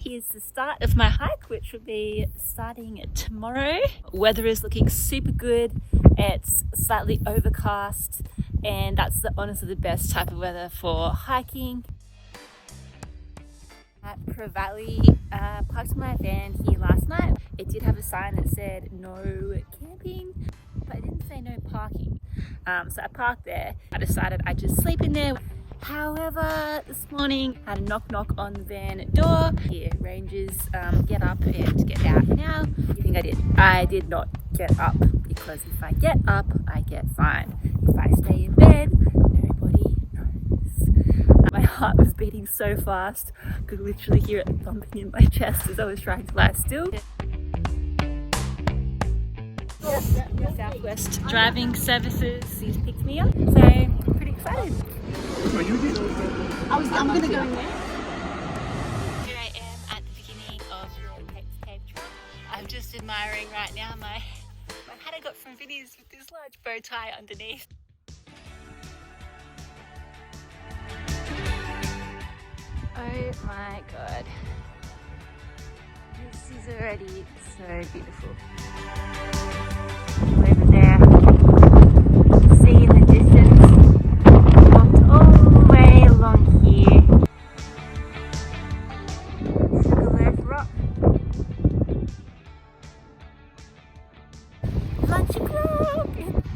Here's the start of my hike, which will be starting tomorrow. Weather is looking super good. It's slightly overcast, and that's honestly the best type of weather for hiking. At Pro Valley, parked my van here last night. It did have a sign that said no camping, but it didn't say no parking. So I parked there. I decided I'd just sleep in there. However, this morning I had a knock on the van door. Yeah, rangers, get up and get out. Now, you think I did? I did not get up, because if I get up, I get fined. If I stay in bed, nobody knows. My heart was beating so fast, I could literally hear it thumping in my chest as I was trying to lie still. Southwest Driving Services, he's picked me up, so I'm pretty excited. I'm gonna go in there. Here I am at the beginning of the Cape Trail. I'm just admiring right now my hat I got from Vinny's with this large bow tie underneath. Oh my god. This is already so beautiful. Over there, see in the distance, walked all the way along here. Sugarloaf Rock. Lunch o'clock!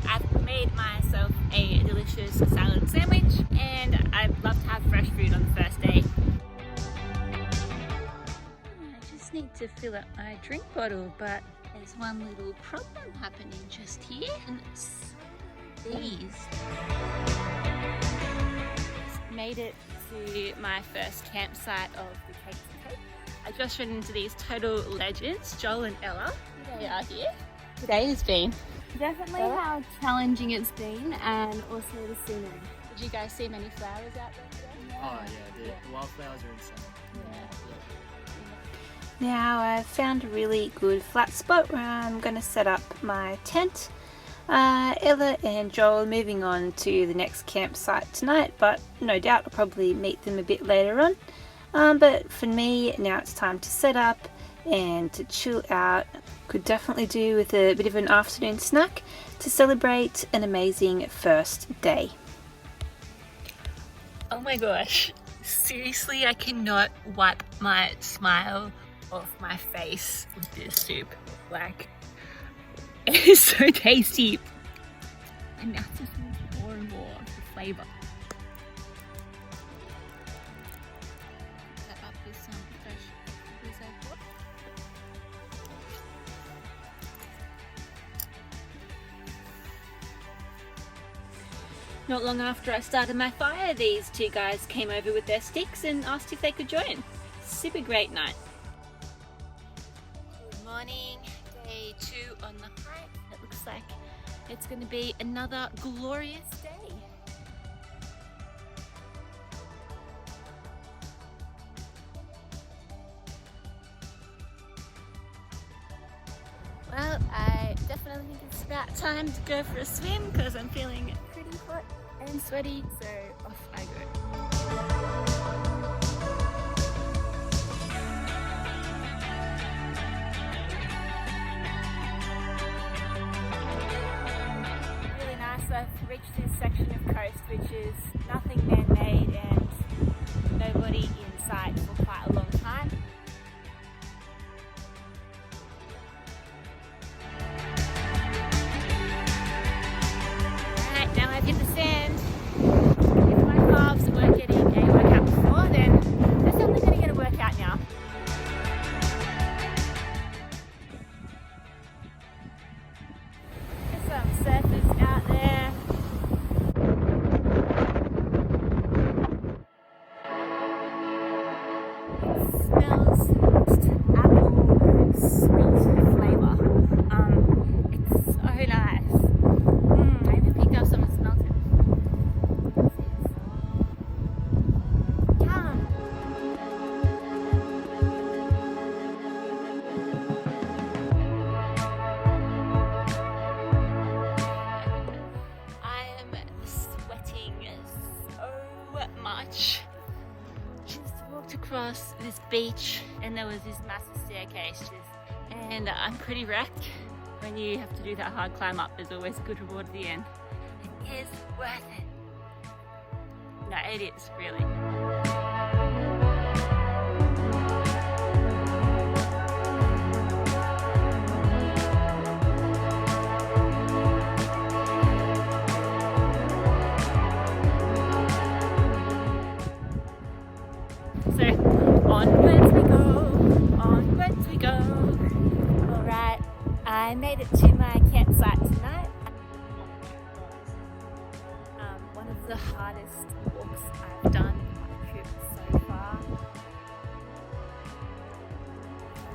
I've made myself a delicious salad sandwich, and I love to have fresh food on the first day. I just need to fill up my drink bottle, but there's one little problem happening just here, and it's these. Made it to my first campsite of the Cape. I just ran into these total legends, Joel and Ella. They are here. Today has been Definitely how challenging it's been, and also the scenery. Did you guys see many flowers out there today? Oh yeah, the wildflowers are insane. Now I've found a really good flat spot where I'm going to set up my tent. Ella and Joel are moving on to the next campsite tonight, but no doubt I'll probably meet them a bit later on. But for me, now it's time to set up and to chill out. Could definitely do with a bit of an afternoon snack to celebrate an amazing first day. Oh my gosh, seriously, I cannot wipe my smile off my face with this soup. Like, it is so tasty. And now it's just more and more of the flavour. That up with some fresh Rizzo pork. Not long after I started my fire, these two guys came over with their sticks and asked if they could join. Super great night. Good morning, day 2 on the hike. It looks like it's going to be another glorious day. Well, I definitely think it's about time to go for a swim because I'm feeling pretty hot and sweaty, so off I go. Really nice. I've reached this section of coast which is nothing man-made and nobody in sight for quite a long time. Now I've hit the sand. If my calves weren't getting a workout before, then they're certainly going to get a workout now. There's some surfers out there. It smells just apple sweet flavour. It's so nice. I even picked up some and smelled it. Yum! I am sweating so much. Just walked across this beach and there was this massive staircase and I'm pretty wrecked. When you have to do that hard climb up, there's always a good reward at the end. It is worth it. No, it is, really. So, onwards we go, onwards we go. Alright, I made it to my campsite tonight. One of the hardest walks I've done on my trip so far.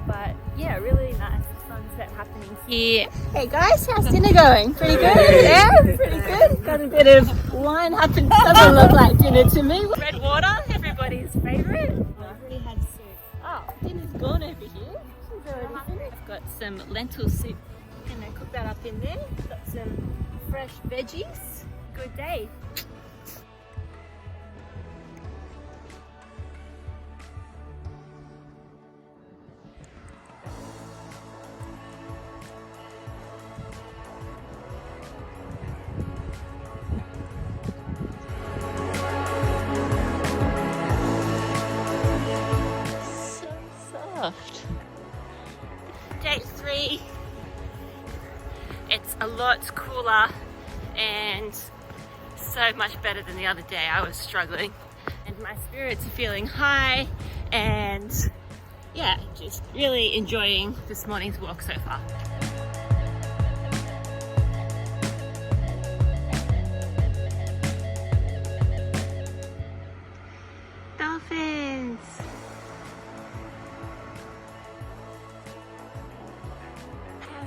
But yeah, really nice sunset happening here. Hey guys, how's dinner going? Pretty good? Yeah, pretty good. Got a bit of wine happening. Doesn't look like dinner to me. Red water, everybody's favourite. I've already had soup. Oh, dinner's gone over here. She's already finished. I've got some lentil soup. Gonna cook that up in there. Got some fresh veggies. Good day. Day 3, it's a lot cooler and so much better than the other day. I was struggling and my spirits are feeling high and yeah, just really enjoying this morning's walk so far. Dolphins!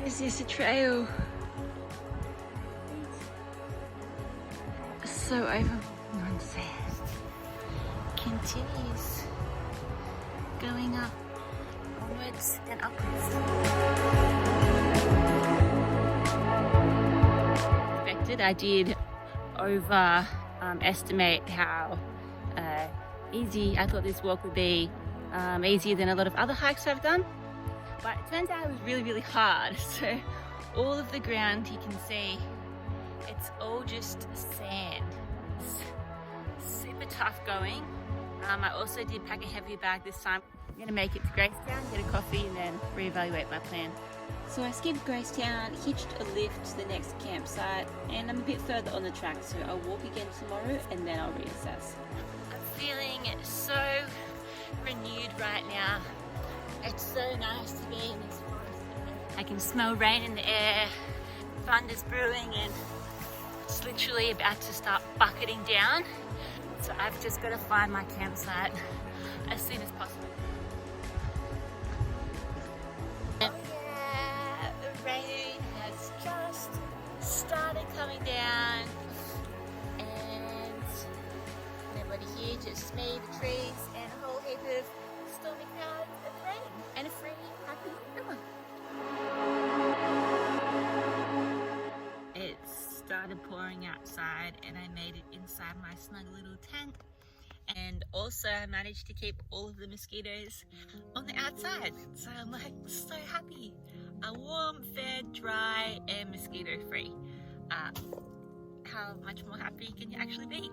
Is this a trail? So overwhelming fast. Continues going up, onwards and upwards. Expected, I did estimate how easy I thought this walk would be, easier than a lot of other hikes I've done. But it turns out it was really, really hard. So all of the ground you can see, it's all just sand. It's super tough going. I also did pack a heavy bag this time. I'm gonna make it to Gracetown, get a coffee and then reevaluate my plan. So I skipped Gracetown, hitched a lift to the next campsite, and I'm a bit further on the track, so I'll walk again tomorrow and then I'll reassess. I'm feeling so renewed right now. It's so nice to be in this forest. I can smell rain in the air, thunder's brewing, and it's literally about to start bucketing down. So I've just got to find my campsite as soon as possible. Oh yeah, the rain has just started coming down, and nobody here, just me, the trees, and a whole heap of stormy clouds and rain, and a free, happy summer. It started pouring outside and I made it inside my snug little tent, and also I managed to keep all of the mosquitoes on the outside, so I'm like so happy. Warm, fed, dry and mosquito free. How much more happy can you actually be?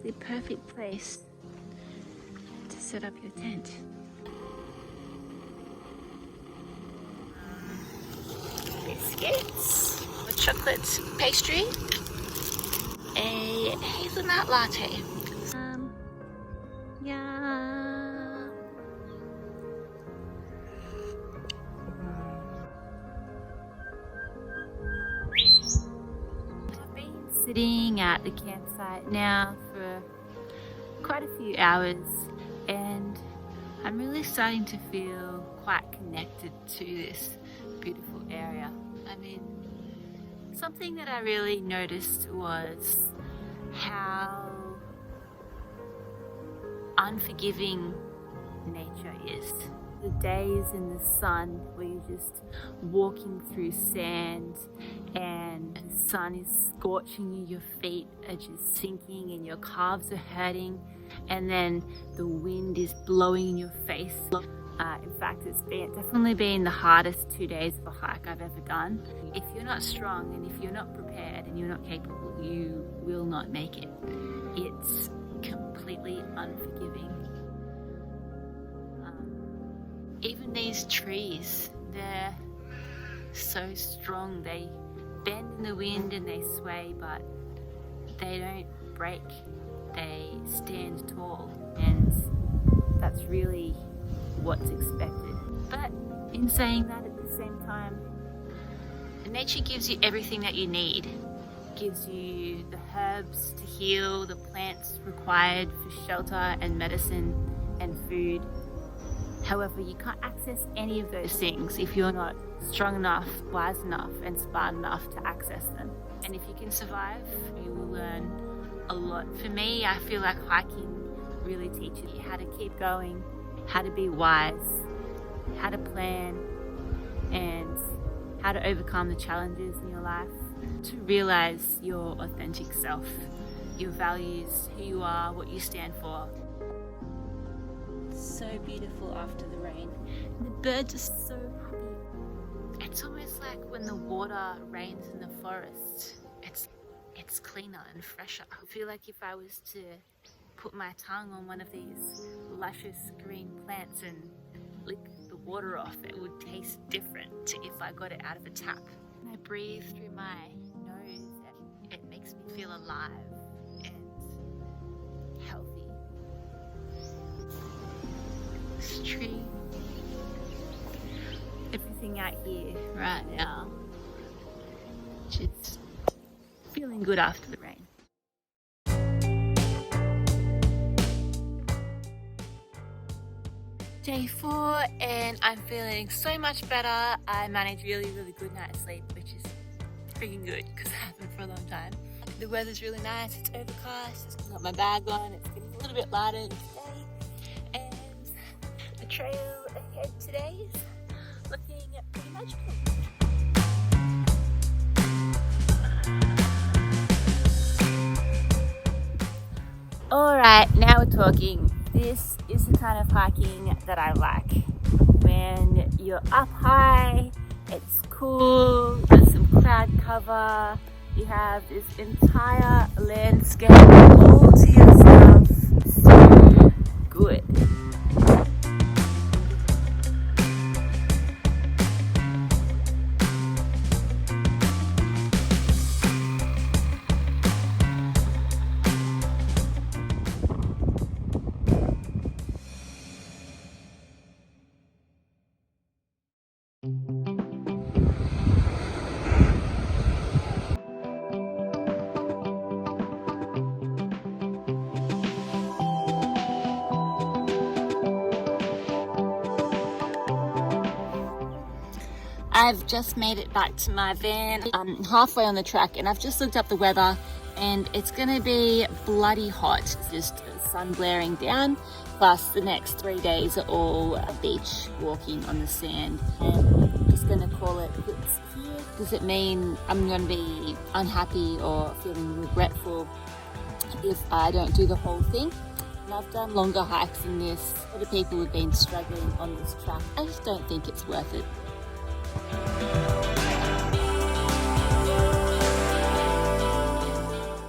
The perfect place to set up your tent. Biscuits with chocolate pastry, a hazelnut latte. Yeah. I've been sitting at the campsite now for quite a few hours and I'm really starting to feel quite connected to this beautiful area. I mean, something that I really noticed was how unforgiving nature is. The days in the sun where you're just walking through sand and the sun is scorching you, your feet are just sinking and your calves are hurting, and then the wind is blowing in your face. In fact, it's definitely been the hardest 2 days of a hike I've ever done. If you're not strong and if you're not prepared and you're not capable, you will not make it. It's completely unforgiving. Even these trees, they're so strong. They bend in the wind and they sway, but they don't break. They stand tall, and that's really what's expected. But in saying that, at the same time, nature gives you everything that you need. Gives you the herbs to heal, the plants required for shelter and medicine and food. However, you can't access any of those things if you're not strong enough, wise enough, and smart enough to access them. And if you can survive, you will learn a lot. For me, I feel like hiking really teaches you how to keep going, how to be wise, how to plan, and how to overcome the challenges in your life, to realize your authentic self, your values, who you are, what you stand for. So beautiful after the rain. The birds are so happy. It's almost like when the water rains in the forest. It's cleaner and fresher. I feel like if I was to put my tongue on one of these luscious green plants and lick the water off, it would taste different to if I got it out of a tap. When I breathe through my nose, it makes me feel alive and healthy. This tree, everything out here right now, just feeling good after the rain. Day 4, and I'm feeling so much better. I managed really good night's sleep, which is freaking good because I haven't for a long time. The weather's really nice, it's overcast, I've got my bag on, it's getting a little bit lighter today, and the trail ahead today is looking pretty magical. Alright, now we're talking. This is the kind of hiking that I like. When you're up high, it's cool, there's some cloud cover, you have this entire landscape all to yourself. So good. I've just made it back to my van. I'm halfway on the track and I've just looked up the weather and it's gonna be bloody hot. Just sun blaring down, plus the next 3 days are all a beach walking on the sand. And I'm just gonna call it quits here. Does it mean I'm gonna be unhappy or feeling regretful if I don't do the whole thing? And I've done longer hikes than this. Other people have been struggling on this track. I just don't think it's worth it.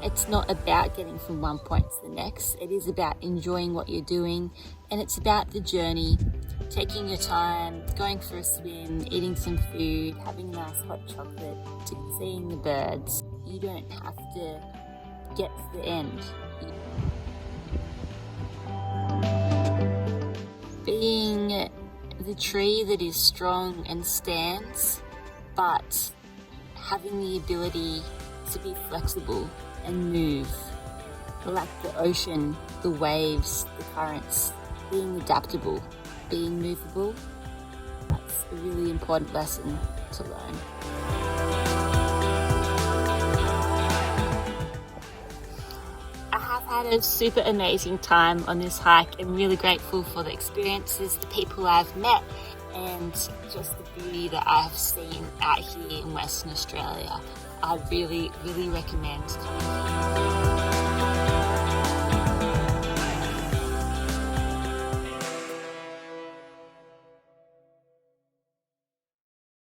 It's not about getting from one point to the next. It is about enjoying what you're doing, and it's about the journey, taking your time, going for a swim, eating some food, having a nice hot chocolate, seeing the birds. You don't have to get to the end. Being the tree that is strong and stands, but having the ability to be flexible and move, like the ocean, the waves, the currents, being adaptable, being movable. That's a really important lesson to learn. I I've had a super amazing time on this hike. I'm really grateful for the experiences, the people I've met, and just the beauty that I've seen out here in Western Australia. I really, really recommend coming here.